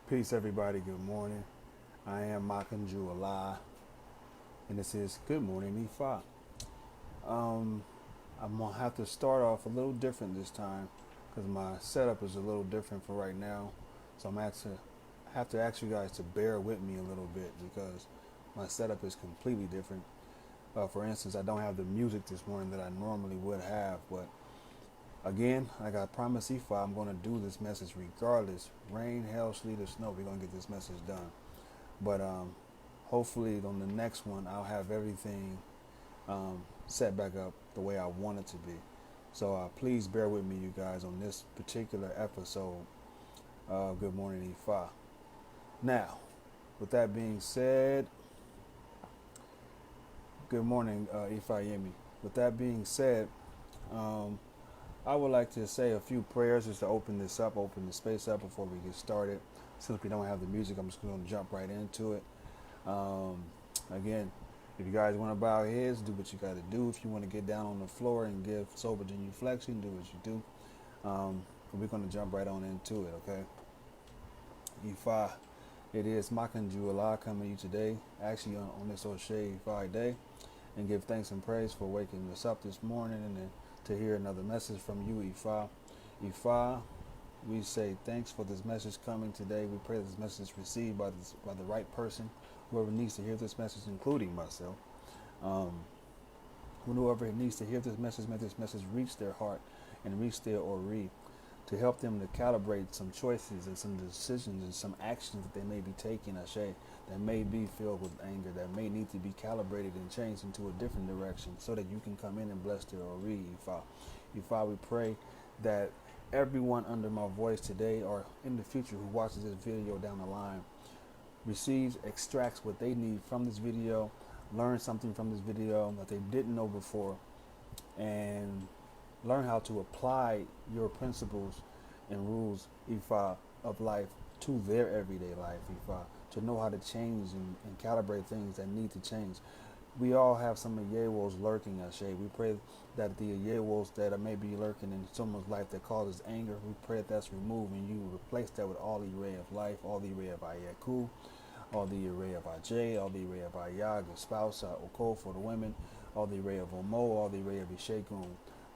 Peace, everybody. Good morning. I am Makanjuola, and this is Good Morning E5. Um, I'm gonna have to start off a little different this time because my setup is a little different for right now. So have to ask you guys to bear with me a little bit because my setup is completely different. For instance, I don't have the music this morning that I normally would have, but again, like I promised E5, I'm going to do this message regardless. Rain, hail, sleet, or snow, we're going to get this message done. But hopefully on the next one, I'll have everything set back up the way I want it to be. So please bear with me, you guys, on this particular episode of Good Morning E5. Now, with that being said, good morning, E5 Yemi. With that being said, um, I would like to say a few prayers just to open the space up before we get started. Since we don't have the music, I'm just going to jump right into it. Um, Again, if you guys want to bow your heads, do what you got to do. If you want to get down on the floor and give sober genuflection, do what you do. But we're going to jump right on into it, okay? Ifa, it is Makanjuola coming to you today, actually on this O'Shea Ifa day, and give thanks and praise for waking us up this morning and to hear another message from you, Ifa. Ifa, we say thanks for this message coming today. We pray this message is received by the right person, whoever needs to hear this message, including myself. Um, whoever needs to hear this message, may this message reach their heart and reach their ori to help them to calibrate some choices and some decisions and some actions that they may be taking, Ashe, that may be filled with anger, that may need to be calibrated and changed into a different direction so that you can come in and bless their ori, Ifa. Ifa, we pray that everyone under my voice today or in the future who watches this video down the line extracts what they need from this video, learn something from this video that they didn't know before, and learn how to apply your principles and rules, Ifa, of life to their everyday life, Ifa, to know how to change and calibrate things that need to change. We all have some Yewos lurking, Ashe. We pray that the Yewos that are maybe lurking in someone's life that causes anger, we pray that that's removed and you replace that with all the array of life, all the array of Ayaku, all the array of Aj, all the array of Ayag, the spouse, Oko for the women, all the array of Omo, all the array of Ishekun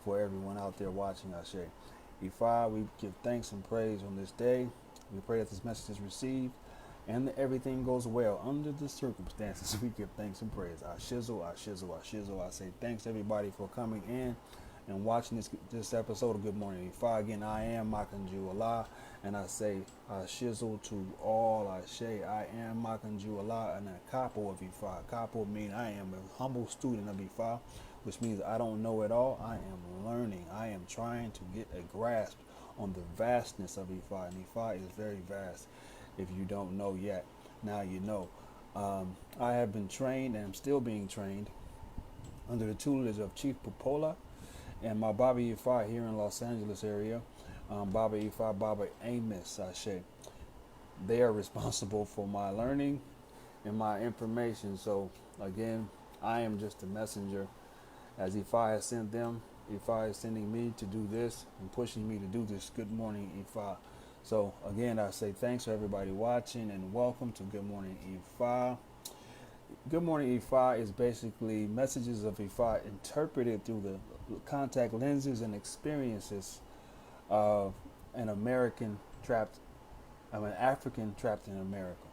for everyone out there watching, Ashe. Ifa, we give thanks and praise on this day. We pray that this message is received and that everything goes well under the circumstances. We give thanks and praise. I shizzle, I shizzle, I shizzle. I say thanks everybody for coming in and watching this episode of Good Morning Ifa. Again, I am Makanjuola, and I say I shizzle to all. I say I am Makanjuola and a capo of Ifa. Capo means I am a humble student of Ifa, which means I don't know it all. I am learning. I am trying to get a grasp on the vastness of Ifa, and Ifa is very vast. If you don't know yet, now you know. I have been trained and I'm still being trained under the tutelage of Chief Popola and my Baba Ifa here in Los Angeles area, Baba Ifa, Baba Amos, Ashe. They are responsible for my learning and my information. So again, I am just a messenger. As Ifa has sent them, Ifa is sending me to do this and pushing me to do this. Good morning, Ifa. So again, I say thanks to everybody watching and welcome to Good Morning Ifa. Good Morning Ifa is basically messages of Ifa interpreted through the contact lenses and experiences of an African trapped in America.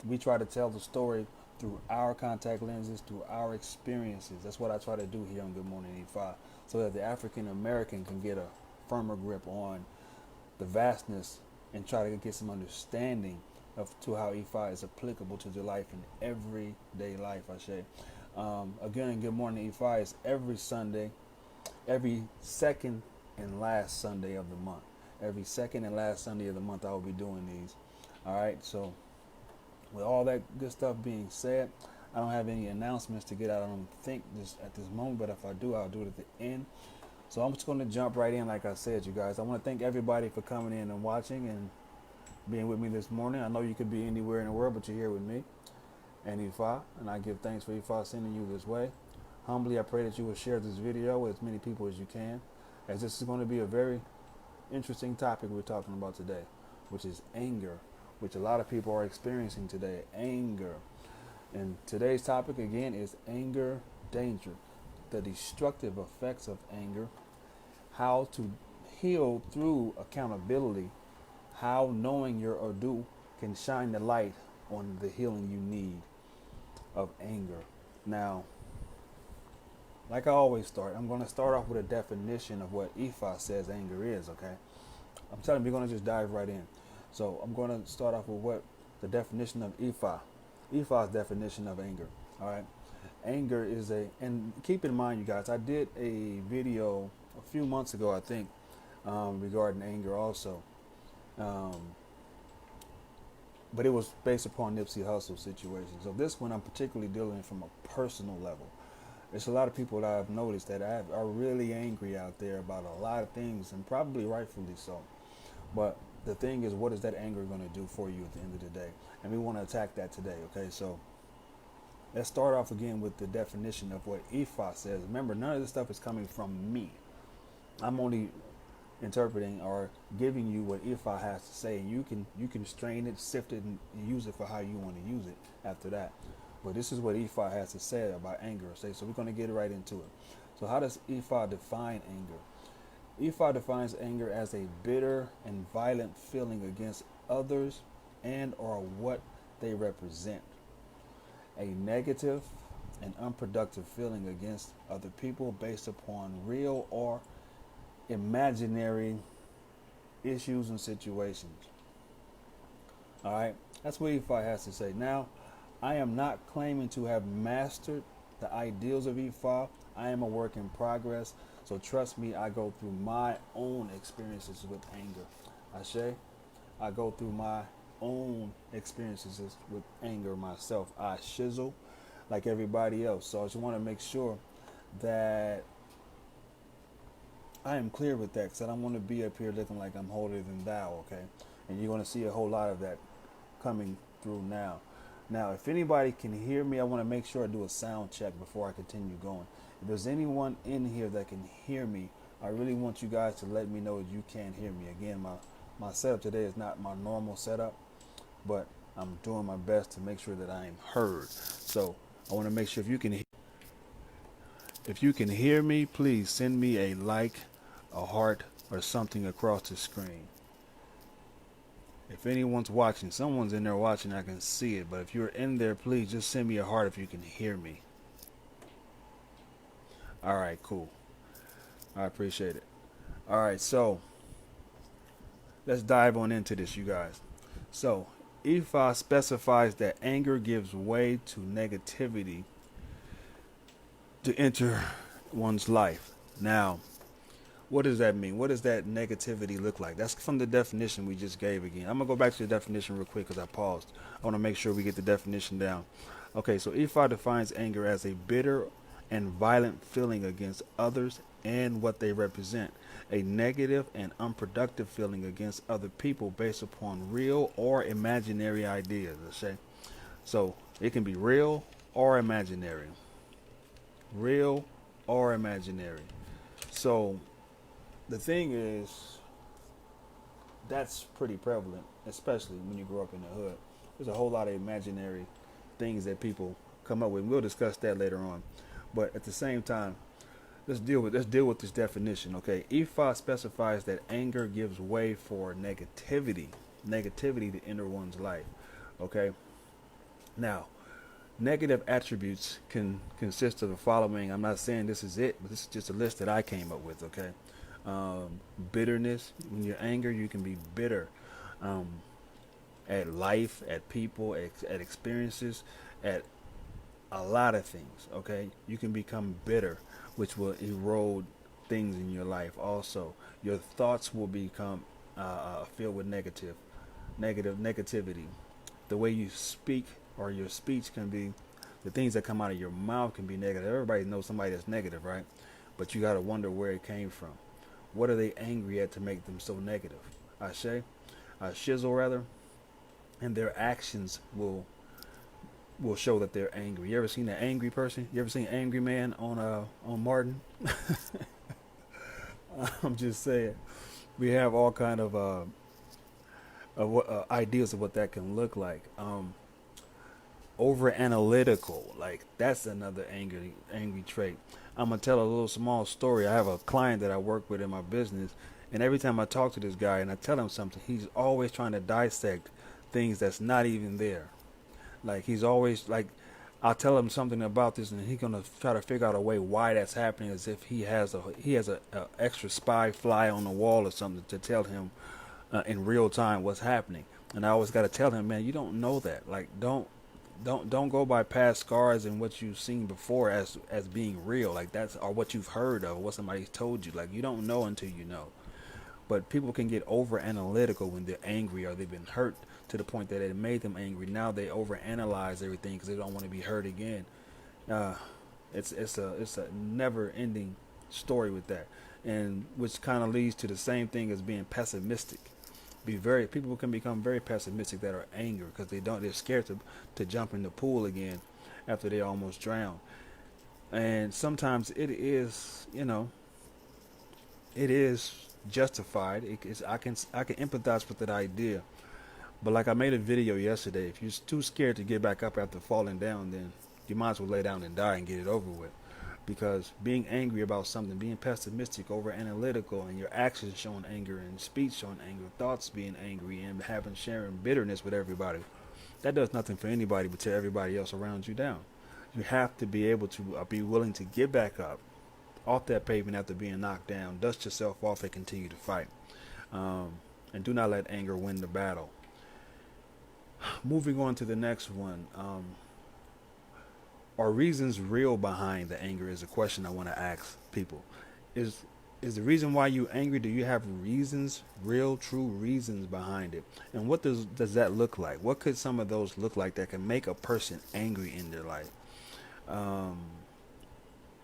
We try to tell the story through our contact lenses, through our experiences. That's what I try to do here on Good Morning Ifa, so that the African American can get a firmer grip on the vastness and try to get some understanding of to how Ifa is applicable to their life in everyday life, I say. Again, Good Morning Ifa is every Sunday, every second and last Sunday of the month. Every second and last Sunday of the month I will be doing these. All right, so with all that good stuff being said, I don't have any announcements to get out. I don't think this at this moment, but if I do, I'll do it at the end. So I'm just going to jump right in, like I said, you guys. I want to thank everybody for coming in and watching and being with me this morning. I know you could be anywhere in the world, but you're here with me and Ifa, and I give thanks for Ifa sending you this way. Humbly, I pray that you will share this video with as many people as you can, as this is going to be a very interesting topic we're talking about today, which is anger which a lot of people are experiencing today, anger. And today's topic again is anger danger, the destructive effects of anger, how to heal through accountability, how knowing your due can shine the light on the healing you need of anger. Now, like I always start, I'm going to start off with a definition of what Ifa says anger is, okay? I'm telling you, we're going to just dive right in. So I'm going to start off with what the definition of Ifa, Ifa's definition of anger, all right? Anger is and keep in mind, you guys, I did a video a few months ago, I think, regarding anger also. Um, but it was based upon Nipsey Hussle situation. So this one I'm particularly dealing from a personal level. There's a lot of people that I've noticed that are really angry out there about a lot of things, and probably rightfully so. But the thing is, what is that anger going to do for you at the end of the day? And we want to attack that today, okay? So let's start off again with the definition of what Ifa says. Remember, none of this stuff is coming from me. I'm only interpreting or giving you what Ifa has to say, and you can strain it, sift it, and use it for how you want to use it after that. But this is what Ifa has to say about anger. So we're going to get right into it. So how does Ifa define anger? Ifa defines anger as a bitter and violent feeling against others and or what they represent. A negative and unproductive feeling against other people based upon real or imaginary issues and situations. All right, that's what Ifa has to say. Now, I am not claiming to have mastered the ideals of Ifa. I am a work in progress. So trust me, I go through my own experiences with anger. Ashe, I go through my own experiences with anger myself. I shizzle like everybody else. So I just want to make sure that I am clear with that, because I don't want to be up here looking like I'm holier than thou, okay? And you're going to see a whole lot of that coming through now. Now, if anybody can hear me, I want to make sure I do a sound check before I continue going. If there's anyone in here that can hear me, I really want you guys to let me know that you can hear me. Again, my setup today is not my normal setup, but I'm doing my best to make sure that I am heard. So I want to make sure if you can hear me, please send me a like, a heart, or something across the screen. If anyone's watching, someone's in there watching, I can see it. But if you're in there, please just send me a heart if you can hear me. All right, cool. I appreciate it. All right, so let's dive on into this, you guys. So, Ifa specifies that anger gives way to negativity to enter one's life. Now, what does that mean? What does that negativity look like? That's from the definition we just gave again. I'm going to go back to the definition real quick because I paused. I want to make sure we get the definition down. Okay, so Ifa defines anger as a bitter and violent feeling against others and what they represent. A negative and unproductive feeling against other people based upon real or imaginary ideas. Okay? So it can be real or imaginary. Real or imaginary. So the thing is, that's pretty prevalent, especially when you grow up in the hood. There's a whole lot of imaginary things that people come up with. We'll discuss that later on. But at the same time, let's deal with this definition, okay? Ifa specifies that anger gives way for negativity to enter one's life, okay? Now, negative attributes can consist of the following. I'm not saying this is it, but this is just a list that I came up with, okay? Bitterness. When you're angry, you can be bitter at life, at people, at experiences, at a lot of things, okay? You can become bitter, which will erode things in your life. Also, your thoughts will become filled with negativity. The way you speak, or your speech, can be, the things that come out of your mouth can be negative. Everybody knows somebody that's negative, right? But you got to wonder where it came from. What are they angry at to make them so negative? Shizzle rather, and their actions will show that they're angry. You ever seen an angry person? You ever seen an angry man on Martin? I'm just saying, we have all kind of what ideas of what that can look like. Over analytical, like that's another angry trait. I'm gonna tell a little small story. I have a client that I work with in my business, and every time I talk to this guy and I tell him something, he's always trying to dissect things that's not even there. Like he's always like, I'll tell him something about this, and he's gonna try to figure out a way why that's happening, as if he has a extra spy fly on the wall or something to tell him in real time what's happening. And I always got to tell him, man, you don't know that. Like, don't go by past scars and what you've seen before as being real. Like that's or what you've heard of, what somebody's told you. Like you don't know until you know. But people can get over analytical when they're angry or they've been hurt to the point that it made them angry. Now they over analyze everything because they don't want to be hurt again. Uh, it's a never ending story with that, and which kind of leads to the same thing as being pessimistic. Be very People can become very pessimistic that are angry because they're scared to jump in the pool again after they almost drown. And sometimes it is justified. I can empathize with that idea. But like I made a video yesterday, if you're too scared to get back up after falling down, then you might as well lay down and die and get it over with. Because being angry about something, being pessimistic, over analytical, and your actions showing anger, and speech showing anger, thoughts being angry, and having sharing bitterness with everybody, that does nothing for anybody but tear everybody else around you down. You have to be able to be willing to get back up off that pavement after being knocked down, dust yourself off, and continue to fight. Um, and do not let anger win the battle. Moving on to the next one. Are reasons real behind the anger is a question I want to ask people. Is is the reason why you angry? Do you have reasons, real, true reasons behind it? And what does that look like? What could some of those look like that can make a person angry in their life? Um,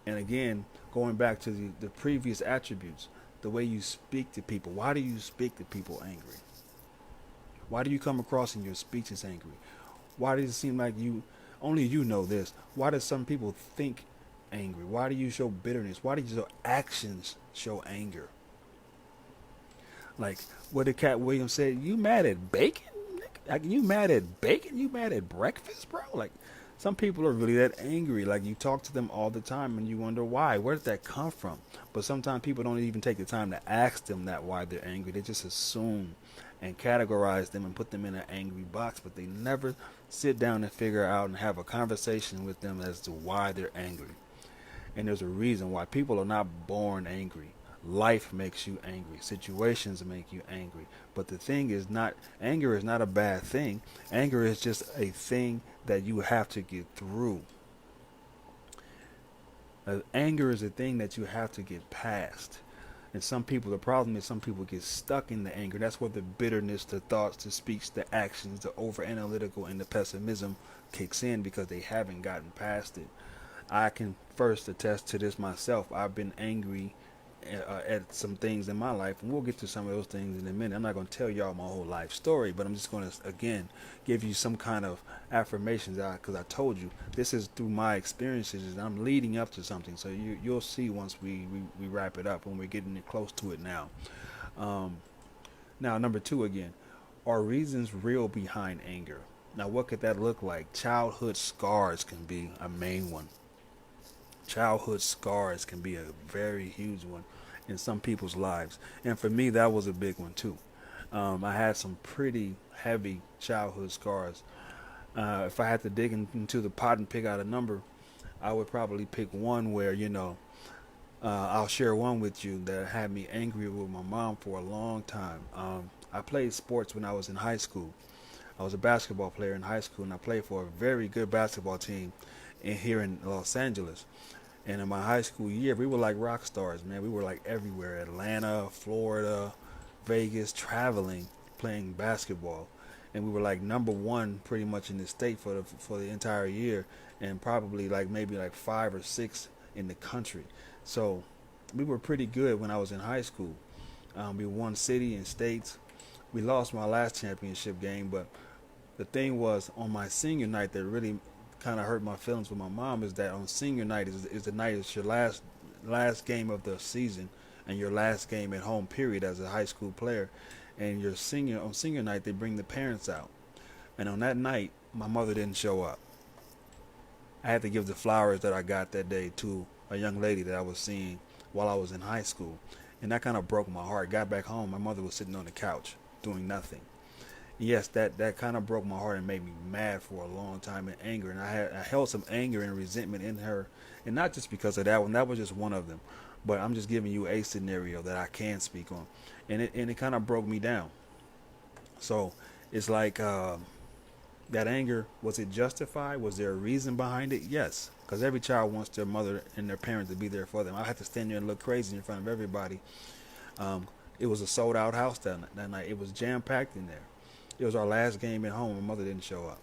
and again, going back to the previous attributes, the way you speak to people. Why do you speak to people angry? Why do you come across in your speech as angry? Why does it seem like only you know this? Why do some people think angry? Why do you show bitterness? Why do your actions show anger? Like what did Cat Williams say? You mad at bacon? Like you mad at bacon? You mad at breakfast, bro? Like some people are really that angry. Like you talk to them all the time and you wonder why. Where did that come from? But sometimes people don't even take the time to ask them that why they're angry. They just assume and categorize them and put them in an angry box, but they never sit down and figure out and have a conversation with them as to why they're angry. And there's a reason why people are not born angry. Life makes you angry. Situations make you angry. But the thing is not, anger is not a bad thing. Anger is just a thing that you have to get through. Anger is a thing that you have to get past. And some people, the problem is some people get stuck in the anger. That's where the bitterness, the thoughts, the speech, the actions, the over analytical, and the pessimism kicks in because they haven't gotten past it. I can first attest to this myself. I've been angry at some things in my life, and we'll get to some of those things in a minute. I'm not going to tell y'all my whole life story, but I'm just going to again give you some kind of affirmations because I told you this is through my experiences, and I'm leading up to something. So you'll see once we wrap it up when we're getting close to it now. Um, Now, number two again, are reasons real behind anger? Now, what could that look like? Childhood scars can be a main one. Childhood scars can be a very huge one in some people's lives. And for me, that was a big one too. I had some pretty heavy childhood scars. If I had to dig into the pot and pick out a number, I would probably pick one where, I'll share one with you that had me angry with my mom for a long time. I played sports when I was in high school. I was a basketball player in high school, and I played for a very good basketball team here in Los Angeles. And in my high school year, we were like rock stars, man. We were like everywhere: Atlanta, Florida, Vegas, traveling, playing basketball, and we were like number one pretty much in the state for the entire year, and probably like maybe like five or six in the country. So we were pretty good when I was in high school. We won city and states. We lost my last championship game, but the thing was on my senior night that really kind of hurt my feelings with my mom is that on senior night is the night it's your last game of the season and your last game at home period as a high school player, and your senior on senior night they bring the parents out, and on that night my mother didn't show up. I had to give the flowers that I got that day to a young lady that I was seeing while I was in high school, and that kind of broke my heart. Got back home, my mother was sitting on the couch doing nothing. Yes, that kind of broke my heart and made me mad for a long time in anger, and I held some anger and resentment in her, and not just because of that one. That was just one of them, but I'm just giving you a scenario that I can speak on, and it kind of broke me down. So it's like that anger, was it justified? Was there a reason behind it? Yes, because every child wants their mother and their parents to be there for them. I had to stand there and look crazy in front of everybody. Um, it was a sold out house that night. It was jam packed in there. It was our last game at home. My mother didn't show up.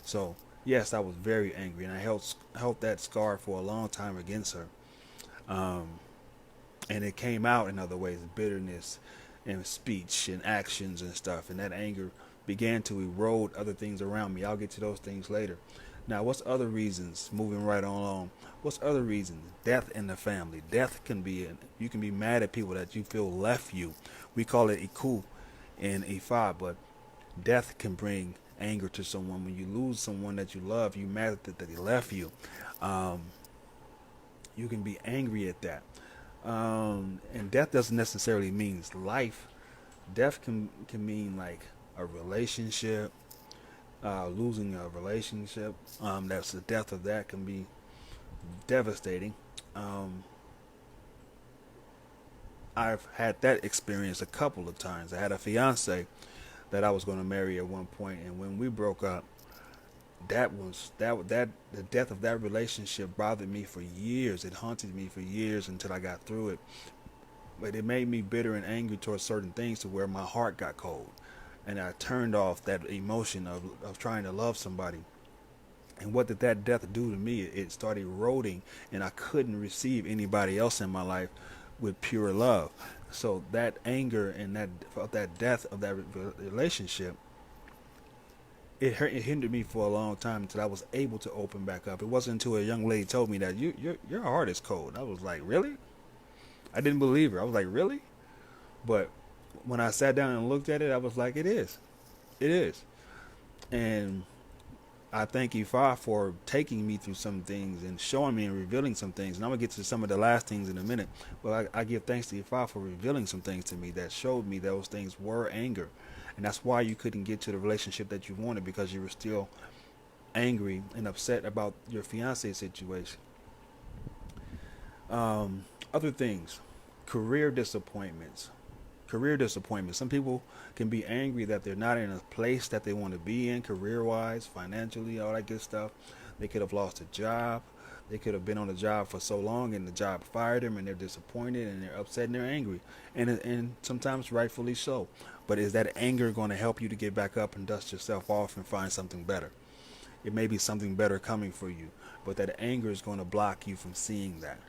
So yes, I was very angry, and I held that scar for a long time against her. Um, and it came out in other ways, bitterness and speech and actions and stuff. And that anger began to erode other things around me. I'll get to those things later. Now, what's other reasons? Moving right on along. What's other reasons? Death in the family. Death can be, you can be mad at people that you feel left you. We call it iku in Ifa, but death can bring anger to someone. When you lose someone that you love, you mad at that they left you. Um, you can be angry at that. And death doesn't necessarily mean life. Death can mean like a relationship, losing a relationship. That's the death of that can be devastating. Um, I've had that experience a couple of times. I had a fiance that I was going to marry at one point, and when we broke up, that the death of that relationship bothered me for years. It haunted me for years until I got through it. But it made me bitter and angry towards certain things to where my heart got cold, and I turned off that emotion of trying to love somebody. And what did that death do to me? It started eroding, and I couldn't receive anybody else in my life with pure love. So that anger and that death of that relationship, it hindered me for a long time until I was able to open back up. It wasn't until a young lady told me that your heart is cold. I was like, really? I didn't believe her. I was like, really? But when I sat down and looked at it, I was like, it is. And I thank Ifa for taking me through some things and showing me and revealing some things. And I'm going to get to some of the last things in a minute. But I give thanks to Ifa for revealing some things to me that showed me those things were anger. And that's why you couldn't get to the relationship that you wanted, because you were still angry and upset about your fiance situation. Other things, career disappointments. Career disappointment. Some people can be angry that they're not in a place that they want to be in, career wise, financially, all that good stuff. They could have lost a job. They could have been on a job for so long and the job fired them, and they're disappointed and they're upset and they're angry. And sometimes rightfully so. But is that anger going to help you to get back up and dust yourself off and find something better? It may be something better coming for you, but that anger is going to block you from seeing that.